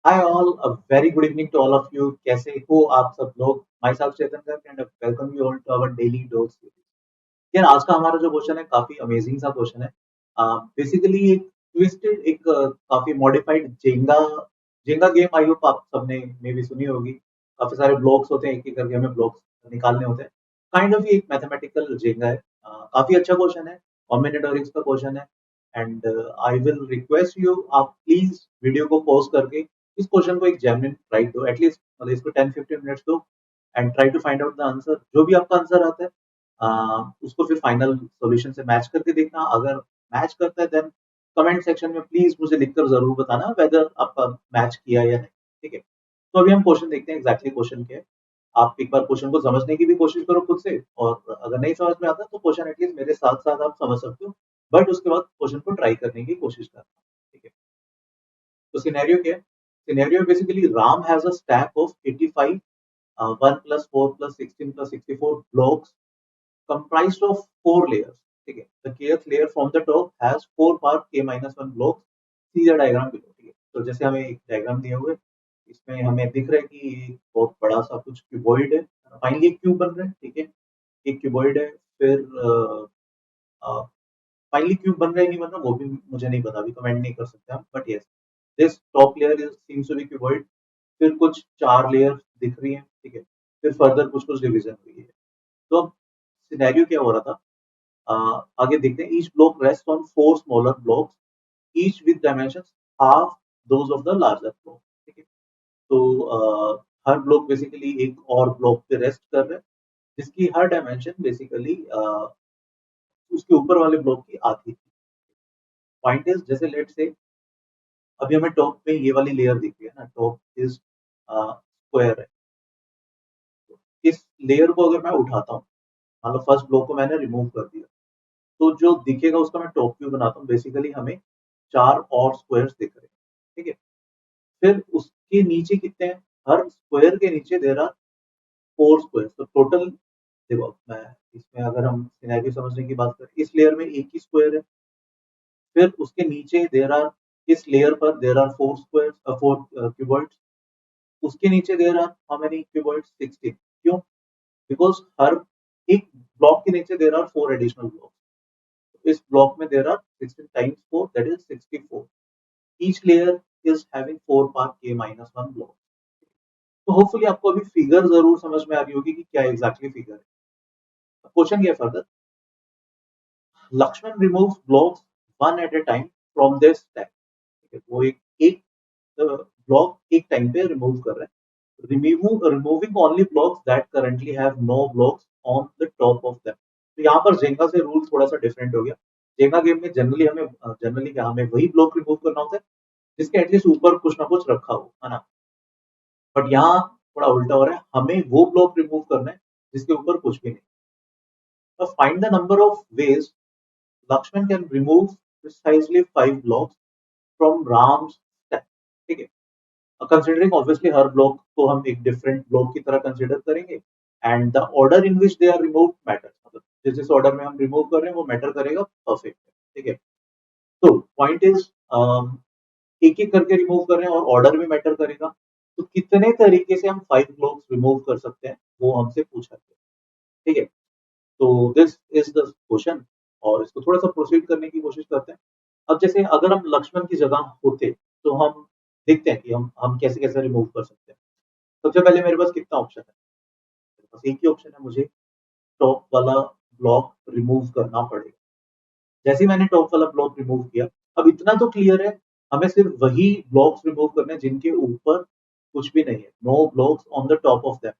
Hi all, a very good evening to all of you. कैसे हो आप सब लोग? Myself Chetan Garg and welcome you all to our daily dose series. यार आज का हमारा जो क्वेश्चन है काफी अमेजिंग सा क्वेश्चन है। बेसिकली एक ट्विस्टेड एक काफी modified Jenga Jenga game I hope आप सबने मे भी सुनी होगी। काफी सारे ब्लॉक्स होते हैं, एक एक करके हमें ब्लॉक्स निकालने होते हैं। काइंड ऑफ एक मैथमेटिकल जेंगा है। काफी अच्छा क्वेश्चन है, कॉम्बिनेटोरिक्स का क्वेश्चन है। And I will request you, आप प्लीज वीडियो को पॉज करके इस क्वेश्चन को एक जेन्युइन ट्राई दो, एटलीस्ट मतलब इसको 10-15 मिनट्स दो and try to find out the answer. जो भी आपका आंसर आता है उसको फिर फाइनल सॉल्यूशन से मैच करके देखना। अगर मैच करता है देन कमेंट सेक्शन में प्लीज मुझे लिखकर जरूर बताना वेदर आपका मैच किया या नहीं। ठीक है, तो अभी हम क्वेश्चन देखते हैं एग्जैक्टली क्वेश्चन क्या है। आप एक बार क्वेश्चन को समझने की भी कोशिश करो खुद से, और अगर नहीं समझ में आता तो क्वेश्चन एटलीस्ट मेरे साथ साथ आप समझ सकते हो, बट उसके बाद क्वेश्चन को ट्राई करने की कोशिश करना। ठीक है, तो सिनेरियो क्या है? Scenario basically Ram has a stack of 85 1 plus 4 plus 16 plus 64 blocks comprised of four layers. ठीक है, the kth layer from the top has four part k minus one blocks. See the diagram below. ठीक है, तो जैसे हमें एक diagram दिया हुआ है, इसमें हमें दिख रहा है कि ये बहुत बड़ा सा कुछ क्यूबॉइड है। फाइनली एक क्यूब बन रहा है। ठीक है, एक क्यूबॉइड है। फिर फाइनली क्यूब बन रहा है नहीं बन रहा वो भी मुझे नहीं पता, अभी कमेंट नहीं कर सकते हम, but yes this top layer is seems to be cuboid. फिर कुछ चार लेयर दिख रही हैं। ठीक है, फिर फर्दर कुछ कुछ डिवीजन हुई है। तो अब सिनेरियो क्या हो रहा था, आगे देखते हैं। Each block rest on four smaller blocks, each with dimensions half those of the larger block. ठीक है, तो हर ब्लॉक बेसिकली एक और ब्लॉक पे रेस्ट कर रहे हैं, जिसकी हर डायमेंशन बेसिकली उसके ऊपर वाले ब्लॉक की आधी थी। पॉइंट इज, जैसे लेट से अभी हमें टॉप पे ये वाली लेयर दिख रही है ना, टॉप इज स्क्वायर है। इस लेयर को अगर मैं उठाता हूँ, मान लो फर्स्ट ब्लॉक को मैंने रिमूव कर दिया, तो जो दिखेगा उसका मैं टॉप व्यू बनाता हूँ। बेसिकली हमें चार और स्क्वायर्स दिख रहे हैं। ठीक है, फिर उसके नीचे कितने हैं? हर स्क्वायर के नीचे देर आर फोर स्क्वायर्स, तो टोटल देखो मैं इसमें अगर हम सिनेरियो समझने की बात करें, इस लेयर में एक ही स्क्वायर है। फिर उसके नीचे देर आर, इस लेयर पर there are four squares, four cuboids. उसके नीचे there are how many cuboids? 16। क्यों? बिकॉज हर एक ब्लॉक के नीचे there are four additional block. इस ब्लॉक में there are 16 times 4, that is 64। Each layer is having 4 part k minus 1 block. तो होपफुली आपको अभी फिगर जरूर समझ में आ रही होगी कि क्या एग्जैक्टली फिगर है। क्वेश्चन ये further, Laxman remove blocks one at a time from this stack. वो एक एक ब्लॉक एक टाइम पे रिमूव कर रहे हैं। Removing only blocks that currently have no blocks on the top of them. तो यहाँ पर जेंगा से रूल थोड़ा सा डिफरेंट हो गया। जेंगा गेम में जनरली क्या हमें वही ब्लॉक रिमूव करना होता है जिसके एटलीस्ट ऊपर कुछ ना कुछ रखा हो, है ना। बट यहाँ थोड़ा उल्टा हो रहा है, हमें वो ब्लॉक रिमूव करना है जिसके ऊपर कुछ भी नहीं। तो find the number of ways Laxman can remove precisely 5 blocks from राम्स स्टैक। ठीक है, कंसिडरिंग ऑब्वियसली हर ब्लॉक को हम एक डिफरेंट ब्लॉक की तरह कंसिडर करेंगे, and the order in which they are remove matters, मतलब जिस जिस ऑर्डर में हम रिमूव कर रहे हैं वो मैटर करेगा परफेक्ट। ठीक है, तो पॉइंट इज एक एक करके रिमूव कर रहे हैं और ऑर्डर भी मैटर करेगा। तो कितने तरीके से हम 5 ब्लॉक्स रिमूव कर सकते हैं वो हमसे पूछा गया। ठीक है, तो दिस इज द क्वेश्चन, और इसको थोड़ा सा प्रोसीड करने की कोशिश करते हैं। अब जैसे अगर हम लक्ष्मण की जगह होते तो हम देखते हैं कि हम कैसे कैसे रिमूव कर सकते हैं। सबसे पहले मेरे पास कितना ऑप्शन है? मेरे पास एक ही ऑप्शन है, मुझे टॉप वाला ब्लॉक रिमूव करना पड़ेगा। जैसे ही मैंने टॉप वाला ब्लॉक रिमूव किया, अब इतना तो क्लियर है, हमें सिर्फ वही ब्लॉक्स रिमूव करने हैं जिनके ऊपर कुछ भी नहीं है, no blocks on the top of them.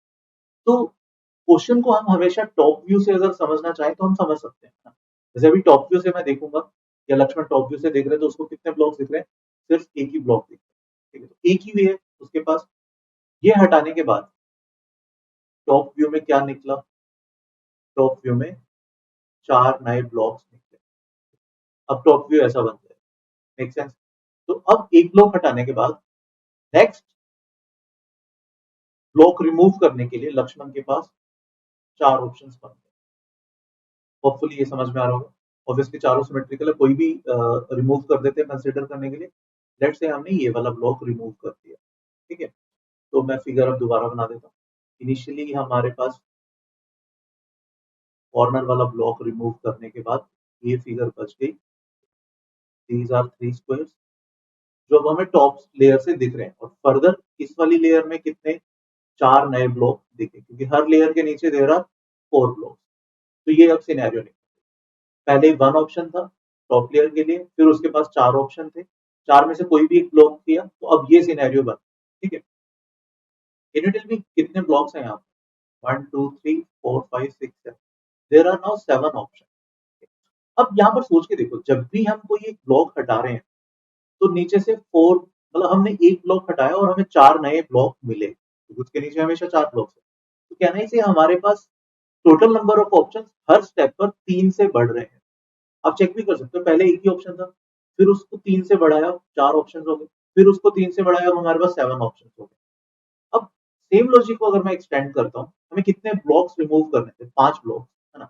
तो क्वेश्चन को हम हमेशा टॉप व्यू से अगर समझना चाहें तो हम समझ सकते हैं ना। जैसे अभी टॉप व्यू से मैं देखूंगा, या लक्ष्मण टॉप व्यू से देख रहे हैं, तो उसको कितने ब्लॉक्स दिख रहे हैं? सिर्फ एक ही ब्लॉक दिख रहा है। ठीक है, तो एक ही वे है उसके पास। ये हटाने के बाद टॉप व्यू में क्या निकला? टॉप व्यू में चार नए ब्लॉक्स निकले। अब टॉप व्यू ऐसा बनता है, मेक सेंस? तो अब एक ब्लॉक हटाने के बाद नेक्स्ट ब्लॉक रिमूव करने के लिए लक्ष्मण के पास चार ऑप्शंस बनते हैं। होपफुली ये समझ में आ रहा होगा। ऑब्वियसली चारों सिमेट्रिकल है, कोई भी रिमूव कर देते हैं कंसिडर करने के लिए। लेट्स से हमने ये वाला ब्लॉक रिमूव कर दिया। ठीक है, तो मैं फिगर अब दोबारा बना देता हूँ। इनिशियली हमारे पास कॉर्नर वाला ब्लॉक रिमूव करने के बाद ये फिगर बच गई। दीज आर 3 स्क्वायर्स जो अब हमें टॉप लेयर से दिख रहे हैं, और फर्दर इस वाली लेयर में कितने 4 नए ब्लॉक दिखे, क्योंकि हर लेयर के नीचे दे रहा 4 ब्लॉक। तो ये अब सिनेरियो नहीं, पहले 1 ऑप्शन था टॉप लेयर के लिए, फिर उसके पास 4 ऑप्शन थे, 4 में से कोई भी एक ब्लॉक किया, तो अब ये सिनेरियो बना। ठीक है, कैन यू टेल मी कितने ब्लॉक्स हैं यहाँ पे? 1 2 3 4 5 6 7, देयर आर नाउ 7 ऑप्शन। अब यहाँ पर सोच के देखो, जब भी हम कोई एक ब्लॉक हटा रहे हैं तो नीचे से 4, मतलब हमने एक ब्लॉक हटाया और हमें 4 नए ब्लॉक मिले, तो उसके नीचे हमेशा 4 ब्लॉक है, तो कहना है हमारे पास टोटल नंबर ऑफ ऑप्शन हर स्टेप पर 3 से बढ़ रहे हैं। आप चेक भी कर सकते हो, पहले एक ही ऑप्शन था, फिर उसको 3 से बढ़ाया 4 ऑप्शन हो गए, फिर उसको 3 से बढ़ाया, अब हमारे पास 7 ऑप्शन हो गए। अब सेम लॉजिक को अगर मैं एक्सटेंड करता हूँ, हमें कितने ब्लॉक्स रिमूव करने थे? 5 ब्लॉक, है ना?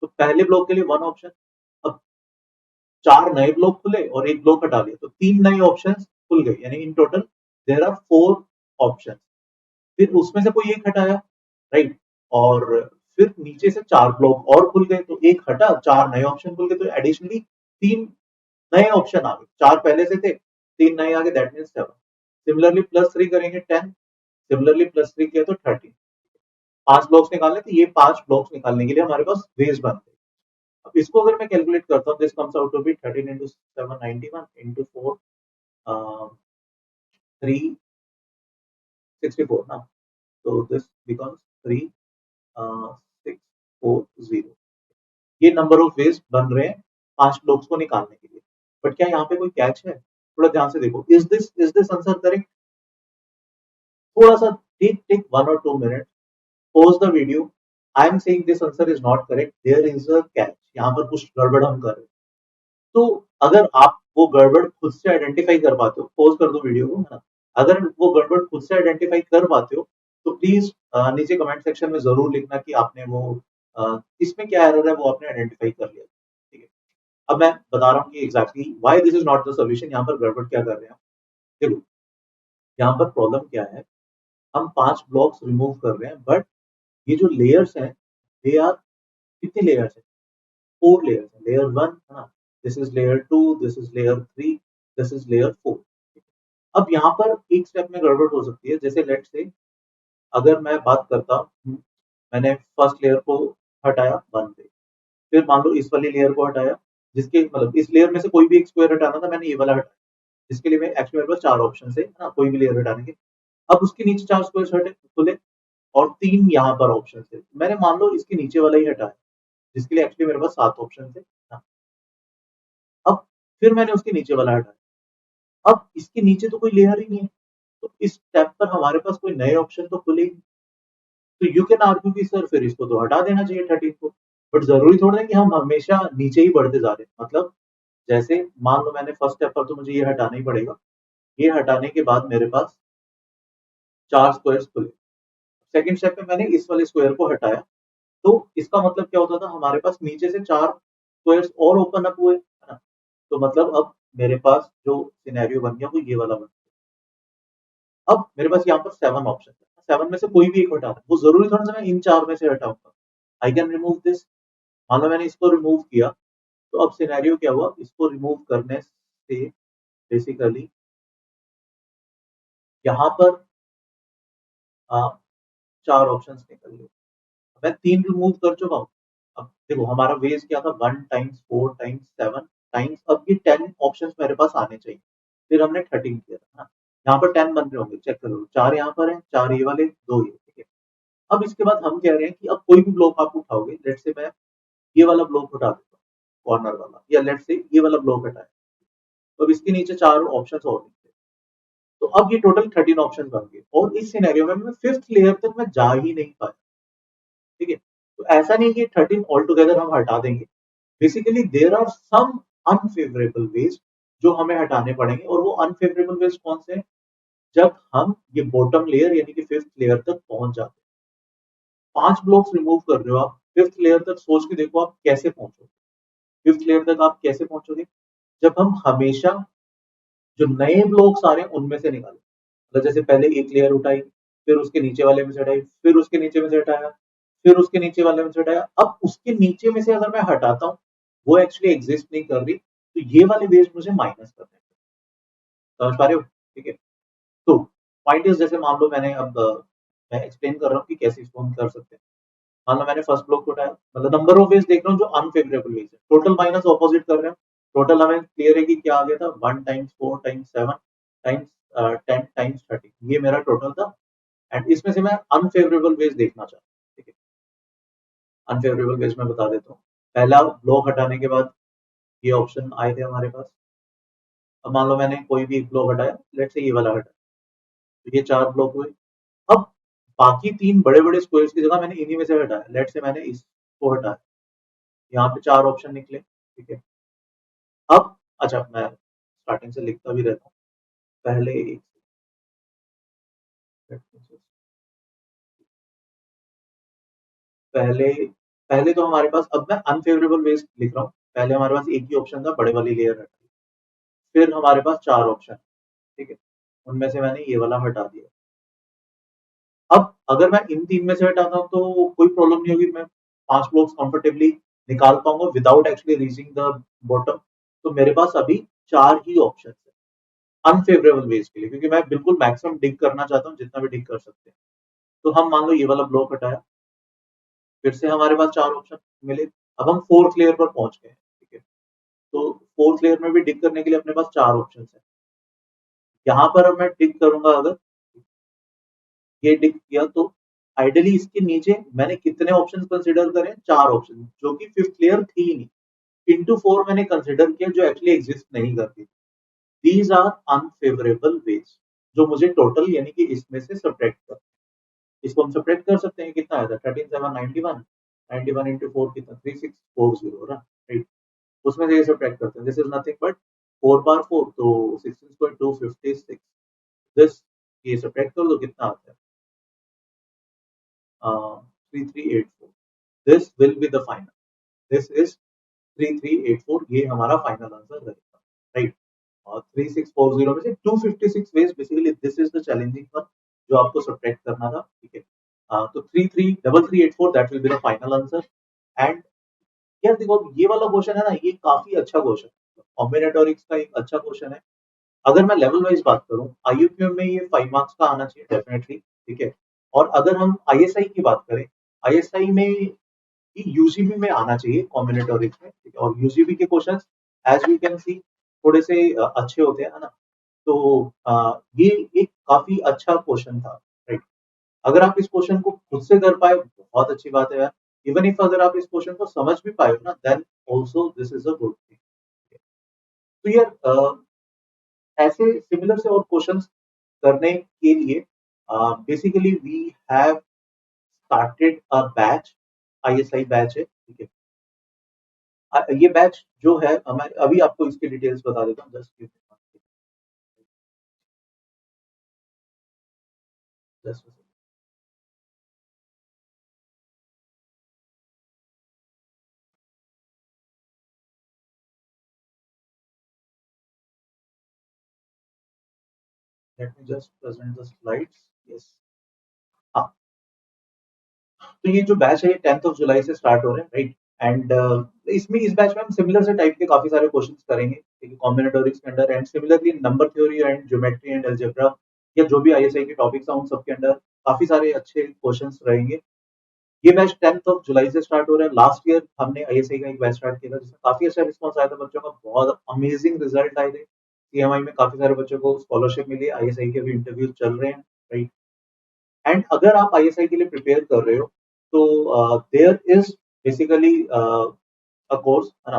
तो पहले ब्लॉक के लिए 1 ऑप्शन, अब 4 नए ब्लॉक खुले और एक ब्लॉक हटा लिया, तो 3 नए ऑप्शन खुल गए, यानी in total there are 4 option. फिर उसमें से कोई एक हटाया, राइट, और फिर नीचे से 4 ब्लॉक और खुल गए, तो एक हटा, 4 नए ऑप्शन खुल गए, तो एडिशनली 3 नए ऑप्शन आ गए, 4 पहले से थे, 3 नए आ गए, दैट मीन्स 7। सिमिलरली +3 करेंगे 10, सिमिलरली +3 किया तो 13। 5 ब्लॉक्स निकालने, तो ये 5 ब्लॉक्स निकालने के लिए हमारे पास वेज बन गए। अब इसको अगर मैं कैलकुलेट करता हूँ, this comes out to be 13 into 7 91 into 4 364 ना, तो दिस बिकम्स 3640। ये नंबर ऑफ वेज बन रहे हैं 5 ब्लॉक्स को निकालने के लिए। बट क्या यहाँ पे कोई कैच है? थोड़ा ध्यान से देखो, इज दिस आंसर करेक्ट? थोड़ा सा take take 1 or 2 minute, pause the video. I am saying this answer is not correct. There is a catch. यहाँ पर कुछ गड़बड़ हम कर रहे हैं। तो अगर आप वो गड़बड़ खुद से आइडेंटिफाई कर पाते हो, पॉज कर दो वीडियो को, है ना? अगर वो गड़बड़ खुद से आइडेंटिफाई कर पाते हो, तो प्लीज नीचे कमेंट सेक्शन में जरूर लिखना कि आपने वो इसमें क्या एरर है, वो आपने आइडेंटिफाई कर लिया। ठीक है, अब मैं बता रहा हूँ कि exactly why this is not the solution, यहाँ पर गड़बड़ क्या कर रहे हैं। देखो, यहाँ पर प्रॉब्लम क्या है, हम 5 ब्लॉक्स रिमूव कर रहे हैं, बट ये जो लेयर्स हैं, दे आर, कितने लेयर्स हैं? 4 लेयर्स हैं। लेयर 1, है ना, this is layer 2, this is layer 3, this is layer 4। अब यहाँ पर एक स्टेप में गड़बड़ हो सकती है, जैसे लेट्स से अगर मैं बात करता हूँ, मैंने फर्स्ट लेयर को हटाया 1 पे, फिर मान लो इस वाली लेयर को हटाया, जिसके मतलब इस लेयर में से कोई भी एक स्क्वायर हटाना था, मैंने ये वाला हटाया, जिसके लिए मैं एक्चुअली मेरे पास 4 ऑप्शन है ना, कोई भी लेयर हटाने के। अब उसके नीचे 4 स्क्वायर हटे खुले, और 3 यहाँ पर ऑप्शन है, मैंने मान लो इसके नीचे वाला ही हटाया, जिसके लिए एक्चुअली मेरे पास 7 ऑप्शन थे ना। अब फिर मैंने उसके नीचे वाला हटाया, अब इसके नीचे तो कोई लेयर ही नहीं है, तो इस स्टेप पर हमारे पास कोई नए ऑप्शन तो खुले ही नहीं। तो यू कैन आर्ग्यू कि सर फिर इसको तो हटा देना चाहिए 13 को, बट जरूरी थोड़ा है कि हम हमेशा नीचे ही बढ़ते जा रहे हैं। मतलब जैसे मान लो मैंने फर्स्ट स्टेप पर, तो मुझे ये हटाना ही पड़ेगा, ये हटाने के बाद मेरे पास 4 स्क्वायर्स खुले, सेकंड स्टेप में मैंने इस वाले स्क्वायर को हटाया, तो इसका मतलब क्या होता था, हमारे पास नीचे से 4 स्क्वायर्स और ओपन अप हुए, है ना? तो मतलब अब मेरे पास जो सिनेरियो बन गया वो ये वाला बन गया। अब मेरे पास यहाँ पर 7 ऑप्शन है, 7 में से कोई भी एक हटाना है, वो जरूरी थोड़ा सा मैं इन 4 में से हटाऊंगा। आई कैन रिमूव दिस, मान लो मैंने इसको रिमूव किया, तो अब सिनेरियो क्या हुआ, इसको रिमूव करने से बेसिकली यहाँ पर 4 ऑप्शन निकल गए, मैं 3 रिमूव कर चुका हूँ। अब देखो हमारा वेज क्या था, 1 टाइम्स 4 टाइम्स 7 टाइम्स, अब ये 10 ऑप्शन मेरे पास आने चाहिए, फिर हमने 13 किया था ना, यहाँ पर 10 बन रहे होंगे, चेक करो, 4 यहाँ पर है, 4 ये वाले, 2 ये, ठीक है। अब इसके बाद हम कह रहे हैं कि अब कोई भी ब्लॉक आप उठाओगे, लेट से मैं ये वाला ब्लॉक उठा देता हूँ, कॉर्नर वाला, या लेट से ये वाला ब्लॉक हटाए, तो अब इसके नीचे 4 ऑप्शन और निकले, तो अब ये टोटल 13 ऑप्शन बन गए, और इस सिनेरियो में मैं फिफ्थ लेयर तक मैं जा ही नहीं पाया। ठीक है, तो ऐसा नहीं कि 13 ऑल टुगेदर हम हटा देंगे, basically there are some unfavourable ways जो हमें हटाने पड़ेंगे, और वो अनफेवरेबल वेज कौन से हैं, जब हम ये बॉटम लेयर यानी कि फिफ्थ लेयर तक पहुंच जाते हैं। 5 ब्लॉक्स रिमूव कर रहे हो आप, फिफ्थ लेयर तक सोच के देखो आप कैसे पहुंचोगे, फिफ्थ लेयर तक आप कैसे पहुंचोगे, जब हम हमेशा जो नए ब्लॉक्स आ रहे हैं उनमें से निकालें। मतलब जैसे पहले एक लेयर उठाई, फिर उसके नीचे वाले में से हटाई, फिर उसके नीचे में से हटाया, फिर उसके नीचे वाले में से हटाया। अब उसके नीचे में से अगर मैं हटाता हूँ, वो एक्चुअली एग्जिस्ट नहीं कर रही, तो ये वाले वेज मुझे माइनस करने हैं। समझ पा रहे हो? ठीक है। तो पॉइंट इज, जैसे मान लो मैंने अब मैं एक्सप्लेन कर रहा हूँ कि कैसे इसको हम कर सकते हैं। मान लो मैंने फर्स्ट ब्लॉक को उठाया, मतलब नंबर ऑफ वेज देख रहा हूँ जो अनफेवरेबल वेज है, टोटल माइनस ऑपोजिट कर रहे हैं। टोटल हमें क्लियर है कि क्या आ गया था, 1 टाइम्स 4 टाइम्स 7 टाइम्स 10 टाइम्स 30, ये मेरा टोटल था। एंड इसमें से मैं अनफेवरेबल वेज देखना चाहता हूँ। ठीक है, अनफेवरेबल वेज में बता देता हूँ। पहला ब्लॉक हटाने के बाद ये ऑप्शन आए थे हमारे पास। अब मान लो मैंने कोई भी एक ब्लॉक हटाया, लेट से ये वाला हटाया, तो ये 4 ब्लॉक हुए। अब बाकी 3 बड़े-बड़े स्क्वायर्स की जगह मैंने इन्हीं में से हटाया। लेट्स से मैंने इसको हटाया। यहाँ पे 4 ऑप्शन निकले। ठीक है। अब अच्छा, मैं स्टार्टिंग से लिखता भी रहता हूँ। पहले पहले पहले तो हमारे पास, अब मैं अनफेवरेबल वेज लिख रहा हूँ। पहले हमारे पास एक ही ऑप्शन था, बड़े वाली लेयर हटाई। फिर हमारे पास 4 ऑप्शन। ठीक है। उनमें से मैंने ये वाला हटा दिया। अब अगर मैं इन 3 में से हटाता हूँ तो कोई प्रॉब्लम नहीं होगी, मैं 5 ब्लॉक्स कंफर्टेबली निकाल पाऊंगा without actually reaching the bottom. तो मेरे पास अभी 4 ही ऑप्शन है अनफेवरेबल वेज के लिए, क्योंकि मैं बिल्कुल मैक्सिमम डिग करना चाहता हूँ, जितना भी डिग कर सकते हैं। तो हम मान लो ये वाला ब्लॉक हटाया, फिर से हमारे पास 4 ऑप्शन मिले। अब हम फोर्थ लेयर पर पहुंच गए हैं। ठीक है। तो फोर्थ लेयर में भी डिग करने के लिए अपने पास 4 ऑप्शन है। यहाँ पर अब मैं डिग करूंगा, अगर ये डिग किया तो आइडियली इसके नीचे मैंने कितने ऑप्शन कंसिडर करें, 4 ऑप्शन, जो कि फिफ्थ लेयर थी ही नहीं। इंटू 4 मैंने कंसिडर किया, जो एक्चुअली एग्जिस्ट नहीं करती। दीज आर अनफेवरेबल वेज, जो मुझे टोटल यानी कि इसमें से सब्ट्रैक्ट कर, इसको हम सब्ट्रैक्ट कर सकते हैं। कितना आया था, 13,791, 91 इंटू 4 कितना, 3640 राइट। उसमें से ये सब्ट्रैक्ट करते हैं, दिस इज नथिंग बट 4 बार 4, तो 16 स्क्वायर 256। दिस, ये सब्ट्रैक्ट कर दो, कितना आता है, 3384। This will be the final, this is 3384, ये हमारा फाइनल आंसर रहेगा, राइट। और 3640 में से 256 ways, basically this is the challenging one, जो आपको सब्ट्रैक्ट करना था। ठीक है। तो 333384, that will be the final answer. And यार देखो, ये वाला क्वेश्चन है ना, ये काफी अच्छा क्वेश्चन है, कॉम्बिनेटोरिक्स का एक अच्छा क्वेश्चन है। अगर मैं लेवल वाइज बात करूं, आईयूक्यूएम में ये 5 मार्क्स का आना चाहिए डेफिनेटली। ठीक है। और अगर हम आईएसआई की बात करें, आईएसआई में यूजीबी में आना चाहिए कॉम्बिनेटोरिक्स में। ठीक है? और यूजीबी के questions as we can see थोड़े से अच्छे होते हैं, है ना। तो ये एक काफी अच्छा क्वेश्चन था, राइट। अगर आप इस क्वेश्चन को खुद से कर पाए, बहुत अच्छी बात है यार। इवन इफ अगर आप इस क्वेश्चन को समझ भी पाए हो ना, then also this is a good thing. तो यार ऐसे सिमिलर से और क्वेश्चंस करने के लिए basically we have started a batch, ISI batch है। ठीक है। ये बैच जो है, मैं अभी आपको इसकी डिटेल्स बता देता हूँ, just just let me just present the slides. Yes. हाँ, तो ये जो बैच है, ये 10th ऑफ जुलाई से स्टार्ट हो रहे हैं, राइट। एंड इसमें, इस बैच में हम सिमिलर से टाइप के काफी सारे क्वेश्चंस करेंगे, ठीक है, कॉम्बिनेटोरिक्स के under, and similarly number theory and geometry and algebra, या जो भी आईएसआई के टॉपिक्स हैं उन सबके अंडर काफी सारे अच्छे क्वेश्चंस रहेंगे। ये बैच 10th ऑफ जुलाई से स्टार्ट हो रहा है। लास्ट ईयर हमने आईएसआई का एक बैच स्टार्ट किया था, जिसमें काफी अच्छा रिस्पॉन्स आया था बच्चों का, बहुत अमेजिंग रिजल्ट आए थे। सीएमआई में काफी सारे बच्चों को स्कॉलरशिप मिली, आईएसआई के भी इंटरव्यूज चल रहे हैं, राइट। एंड अगर आप आईएसआई के लिए प्रिपेयर कर रहे हो, तो there is basically a course, है ना।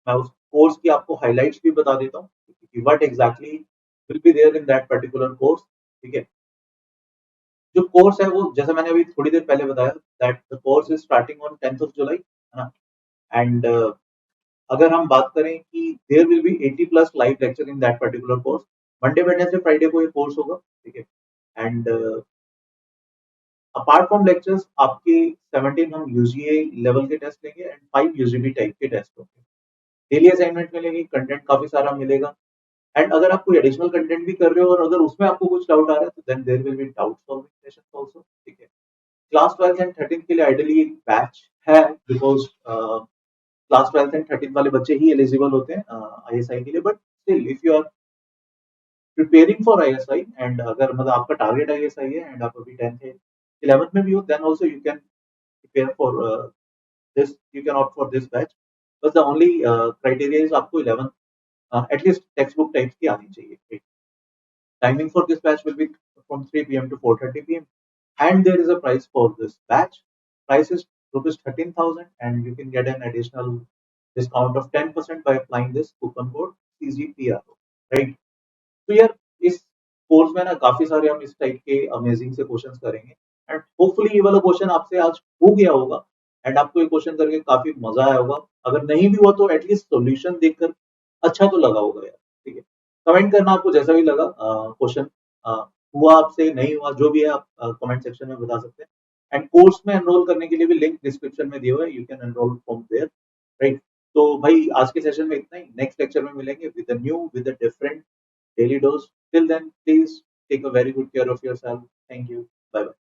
मैं उस कोर्स की आपको हाइलाइट्स भी बता देता हूँ कि what exactly will be there in that particular course. ठीक है। जो कोर्स है, वो जैसे मैंने अभी थोड़ी देर पहले बताया, that the course is starting on 10th of July, है ना। एंड अगर हम बात करें कि there will be 80 plus live lecture in that particular course. Monday Wednesday Friday को ये कोर्स होगा। ठीक है। एंड अपार्ट फ्रॉम लेक्चर्स, आपके 17 हम यूजीए लेवल के टेस्ट लेंगे एंड 5 यूजीबी टाइप के टेस्ट होंगे। डेली असाइनमेंट मिलेगी, कंटेंट काफी सारा मिलेगा। एंड अगर आप कोई एडिशनल कंटेंट भी कर रहे हो और अगर उसमें आपको कुछ डाउट आ रहा है तो then there will be doubt solving sessions also, ठीक है। क्लास 12th एंड 13th के लिए आइडियली एक बैच है, because class 12th and 13th वाले बच्चे ही एलिजिबल होते हैं आईएसआई के लिए, but still if you are preparing for ISI and अगर मतलब आपका टारगेट आईएसआई है एंड आप अभी 10th है 11th में भी हो, then also you can prepare for this, you can opt for this batch, but the only criteria is आपको 11 एटलीस्ट टेक्स्ट बुक टाइप्स की आनी चाहिए। Timing for this batch will be from 3 p.m. to 4:30 p.m. And there is a price for this batch. Price is rupees 13,000 and you can get an additional discount of 10% by applying this coupon code CGPRO. Right? तो यार इस course में ना काफी सारे हम इस type के अमेजिंग से क्वेश्चंस करेंगे एंड होपफुली ये वाला क्वेश्चन आपसे आज हो गया होगा एंड आपको ये क्वेश्चन करके काफी मजा आया होगा। अगर नहीं भी हुआ तो एटलीस्ट सॉल्यूशन देखकर अच्छा तो लगा होगा यार, ठीक है। कमेंट करना आपको जैसा भी लगा क्वेश्चन, हुआ आपसे नहीं हुआ जो भी है आप कमेंट सेक्शन में बता सकते हैं एंड कोर्स में एनरोल करने के लिए भी लिंक डिस्क्रिप्शन में दिया हुआ है, you can enroll from there, right. तो भाई आज के सेशन में इतना ही, नेक्स्ट लेक्चर में मिलेंगे with a new with a different daily dose. Till then, please take a very good care of yourself. Thank you. Bye bye.